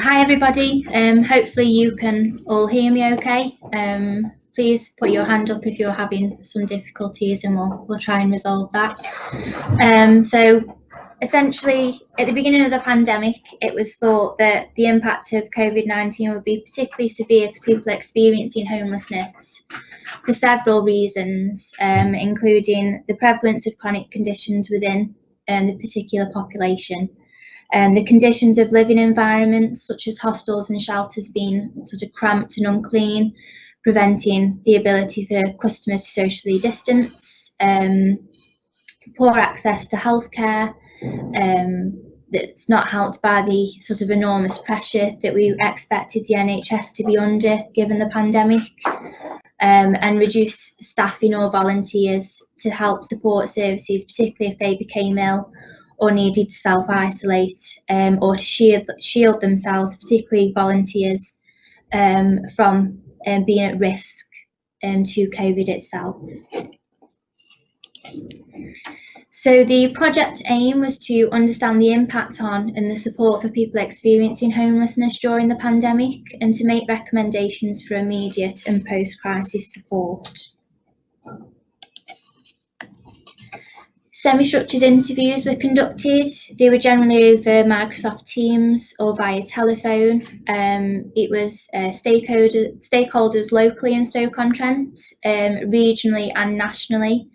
Hi everybody, hopefully you can all hear me okay. Please put your hand up if you're having some difficulties and we'll try and resolve that. So essentially at the beginning of the pandemic it was thought that the impact of COVID-19 would be particularly severe for people experiencing homelessness for several reasons, including the prevalence of chronic conditions within the particular population. The conditions of living environments such as hostels and shelters being sort of cramped and unclean, preventing the ability for customers to socially distance, poor access to healthcare, that's not helped by the sort of enormous pressure that we expected the NHS to be under given the pandemic, and reduced staffing or volunteers to help support services, particularly if they became ill or needed to self-isolate, or to shield themselves, particularly volunteers, from being at risk to COVID itself. So the project aim was to understand the impact on and the support for people experiencing homelessness during the pandemic and to make recommendations for immediate and post-crisis support. Semi-structured interviews were conducted. They were generally over Microsoft Teams or via telephone. It was stakeholders locally in Stoke-on-Trent, regionally and nationally,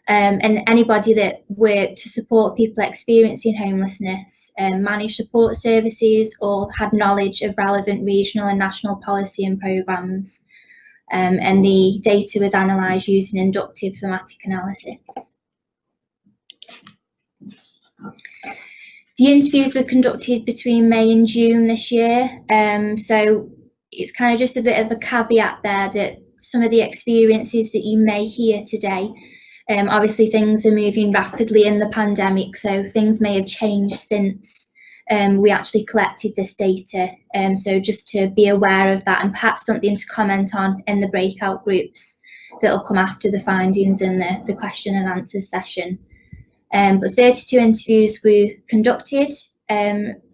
and anybody that worked to support people experiencing homelessness, managed support services or had knowledge of relevant regional and national policy and programmes. And the data was analysed using inductive thematic analysis. The interviews were conducted between May and June this year, so it's kind of just a bit of a caveat there that some of the experiences that you may hear today, obviously things are moving rapidly in the pandemic, so things may have changed since we actually collected this data, so just to be aware of that and perhaps something to comment on in the breakout groups that will come after the findings in the question and answers session. But 32 interviews were conducted,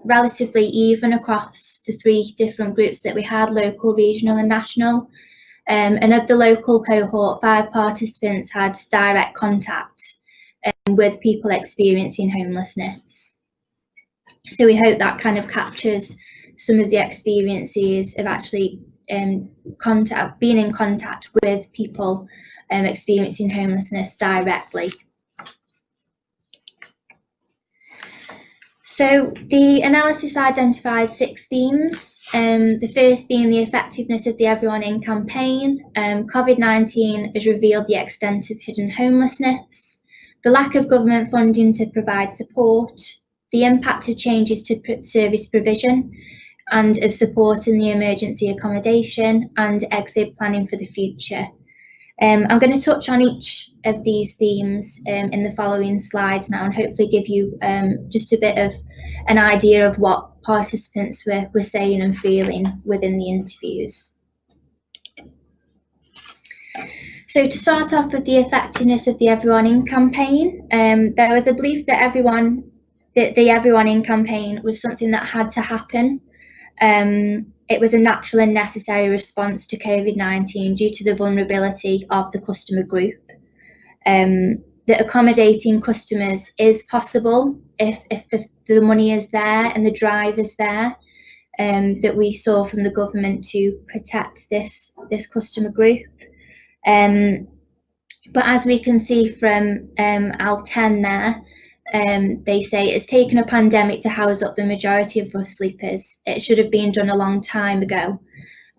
relatively even across the three different groups that we had, local, regional and national. And of the local cohort, 5 participants had direct contact with people experiencing homelessness. So we hope that kind of captures some of the experiences of actually being in contact with people experiencing homelessness directly. So the analysis identifies 6 themes, the first being the effectiveness of the Everyone In campaign. COVID-19 has revealed the extent of hidden homelessness, the lack of government funding to provide support, the impact of changes to service provision and of support in the emergency accommodation and exit planning for the future. I'm going to touch on each of these themes in the following slides now and hopefully give you just a bit of an idea of what participants were saying and feeling within the interviews. So to start off with the effectiveness of the Everyone In campaign, there was a belief that the Everyone In campaign was something that had to happen. It was a natural and necessary response to COVID-19 due to the vulnerability of the customer group. That accommodating customers is possible if the money is there and the drive is there, that we saw from the government to protect this customer group. But as we can see from Al 10 there, they say it's taken a pandemic to house up the majority of rough sleepers. It should have been done a long time ago.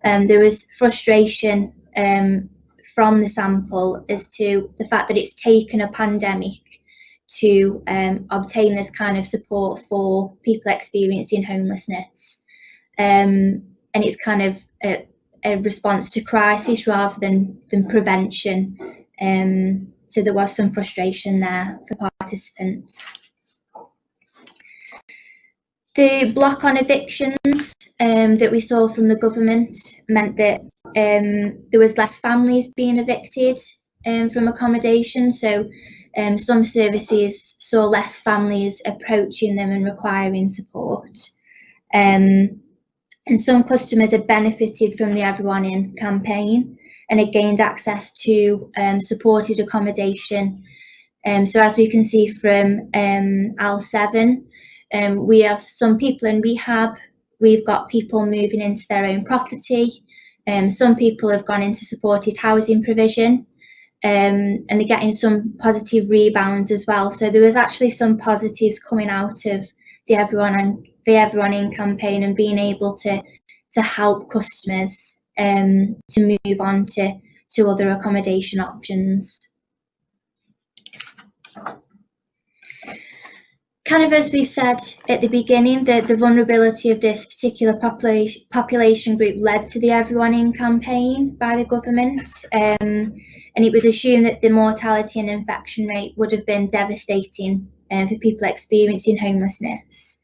There was frustration from the sample as to the fact that it's taken a pandemic to obtain this kind of support for people experiencing homelessness. And it's kind of a response to crisis rather than prevention. So there was some frustration there for participants. The block on evictions that we saw from the government meant that there was less families being evicted from accommodation. So some services saw less families approaching them and requiring support. And some customers have benefited from the Everyone In campaign and have gained access to supported accommodation. So as we can see from L7, we have some people in rehab, we've got people moving into their own property, some people have gone into supported housing provision, and they're getting some positive rebounds as well. So there was actually some positives coming out of the Everyone In campaign and being able to help customers to move on to other accommodation options. Kind of as we've said at the beginning, the vulnerability of this particular population group led to the Everyone In campaign by the government, and it was assumed that the mortality and infection rate would have been devastating for people experiencing homelessness.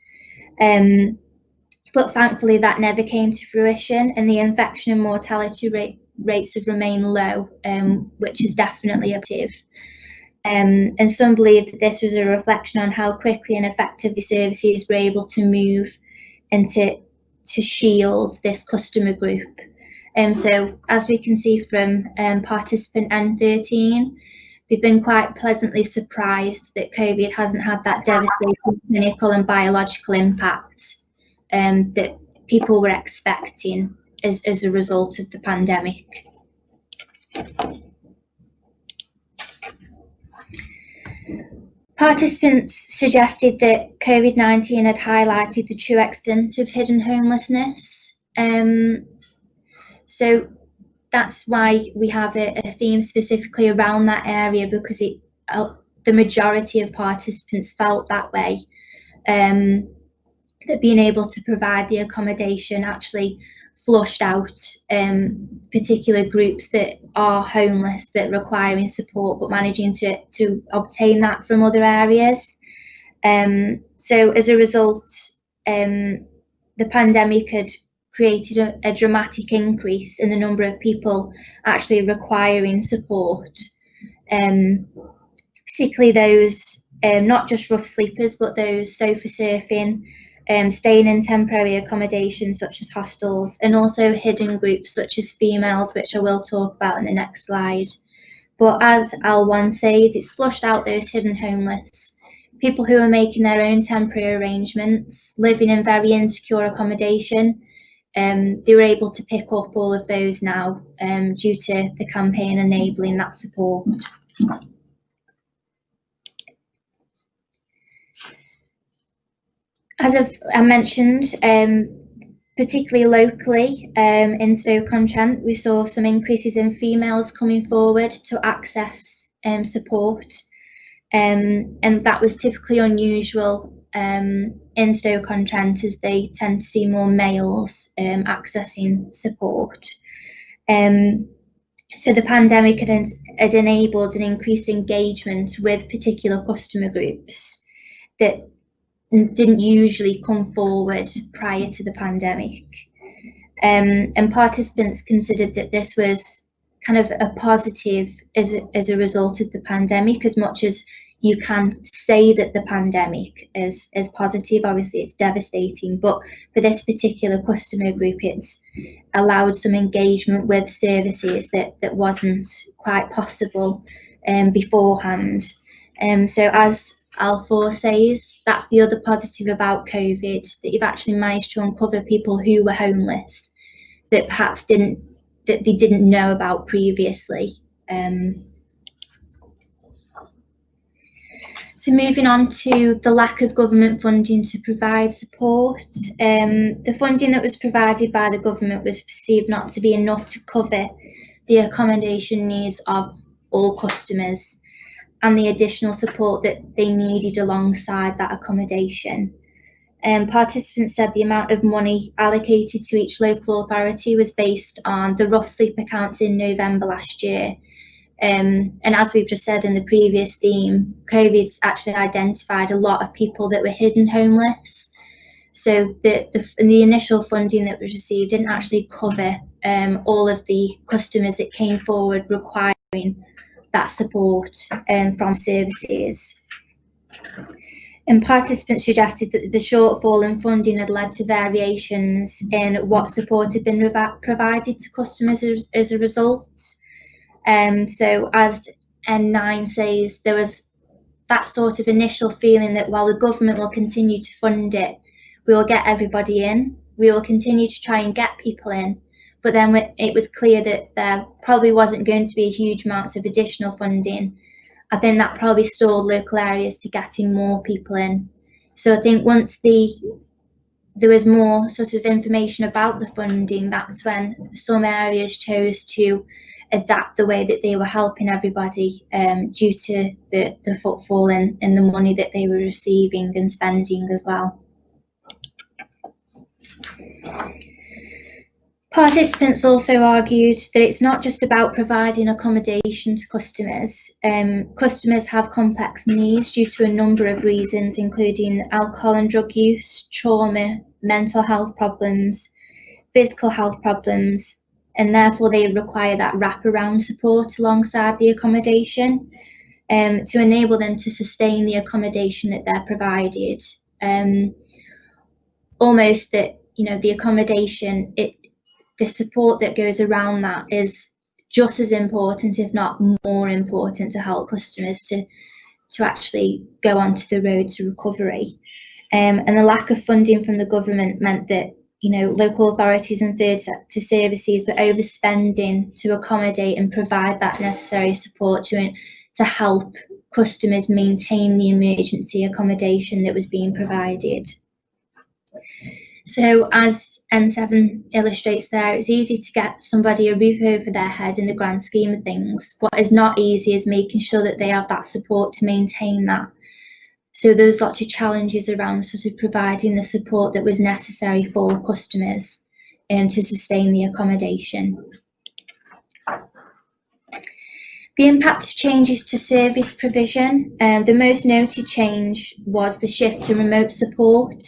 But thankfully that never came to fruition, and the infection and mortality rates have remained low, which is definitely a positive. And some believe that this was a reflection on how quickly and effectively services were able to move and to shield this customer group. So as we can see from participant N13, they've been quite pleasantly surprised that COVID hasn't had that devastating clinical and biological impact that people were expecting as a result of the pandemic. Participants suggested that COVID-19 had highlighted the true extent of hidden homelessness. So that's why we have a theme specifically around that area, because the majority of participants felt that way, that being able to provide the accommodation actually flushed out particular groups that are homeless, that are requiring support, but managing to obtain that from other areas. So as a result, the pandemic had created a dramatic increase in the number of people actually requiring support, particularly those not just rough sleepers, but those sofa surfing, staying in temporary accommodation such as hostels, and also hidden groups such as females, which I will talk about in the next slide. But as L1 says, it's flushed out those hidden homeless, people who are making their own temporary arrangements, living in very insecure accommodation. They were able to pick up all of those now due to the campaign enabling that support. As I mentioned, particularly locally in Stoke-on-Trent, we saw some increases in females coming forward to access support, and that was typically unusual in Stoke-on-Trent, as they tend to see more males accessing support. So the pandemic had enabled an increased engagement with particular customer groups that didn't usually come forward prior to the pandemic. And participants considered that this was kind of a positive as a result of the pandemic, as much as you can say that the pandemic is positive. Obviously it's devastating, but for this particular customer group, it's allowed some engagement with services that wasn't quite possible beforehand. So as L4 says, that's the other positive about COVID, that you've actually managed to uncover people who were homeless that perhaps they didn't know about previously. So moving on to the lack of government funding to provide support. The funding that was provided by the government was perceived not to be enough to cover the accommodation needs of all customers and the additional support that they needed alongside that accommodation. Participants said the amount of money allocated to each local authority was based on the rough sleep accounts in November last year. And as we've just said in the previous theme, COVID's actually identified a lot of people that were hidden homeless. So the initial funding that was received didn't actually cover all of the customers that came forward requiring that support from services. And participants suggested that the shortfall in funding had led to variations in what support had been provided to customers as a result. So as N9 says, there was that sort of initial feeling that while the government will continue to fund it, we will get everybody in, we will continue to try and get people in, but then it was clear that there probably wasn't going to be a huge amounts of additional funding. I think that probably stalled local areas to getting more people in. So I think once there was more sort of information about the funding, that's when some areas chose to adapt the way that they were helping everybody due to the footfall in the money that they were receiving and spending as well. Participants also argued that it's not just about providing accommodation to customers. Customers have complex needs due to a number of reasons, including alcohol and drug use, trauma, mental health problems, physical health problems, and therefore they require that wraparound support alongside the accommodation to enable them to sustain the accommodation that they're provided. Almost that, you know, the accommodation, the support that goes around that is just as important, if not more important, to help customers to actually go onto the road to recovery. And the lack of funding from the government meant that, you know, local authorities and third sector services were overspending to accommodate and provide that necessary support to help customers maintain the emergency accommodation that was being provided. So as N7 illustrates there, it's easy to get somebody a roof over their head in the grand scheme of things. What is not easy is making sure that they have that support to maintain that. So there's lots of challenges around sort of providing the support that was necessary for customers to sustain the accommodation. The impact of changes to service provision. The most noted change was the shift to remote support.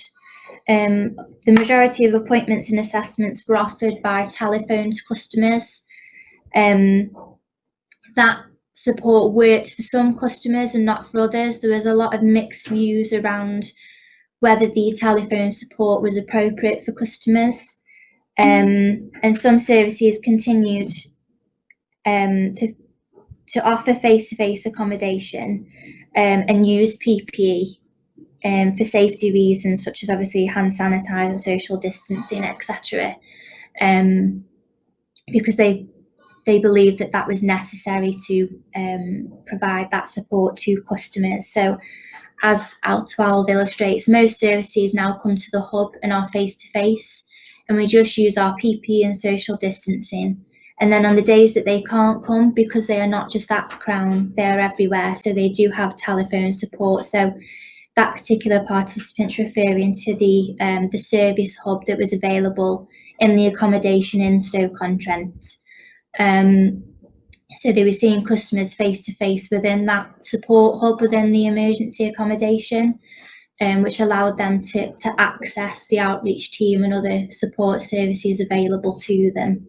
The majority of appointments and assessments were offered by telephone to customers. That support worked for some customers and not for others. There was a lot of mixed views around whether the telephone support was appropriate for customers. And some services continued to offer face-to-face accommodation and use PPE for safety reasons, such as obviously hand sanitizer, social distancing, etc. Because they believed that that was necessary to provide that support to customers. So as L12 illustrates, most services now come to the hub and are face-to-face, and we just use our PPE and social distancing. And then on the days that they can't come, because they are not just at the Crown, they're everywhere, so they do have telephone support. So that particular participant's referring to the service hub that was available in the accommodation in Stoke-on-Trent. So they were seeing customers face-to-face within that support hub within the emergency accommodation, which allowed them to access the outreach team and other support services available to them.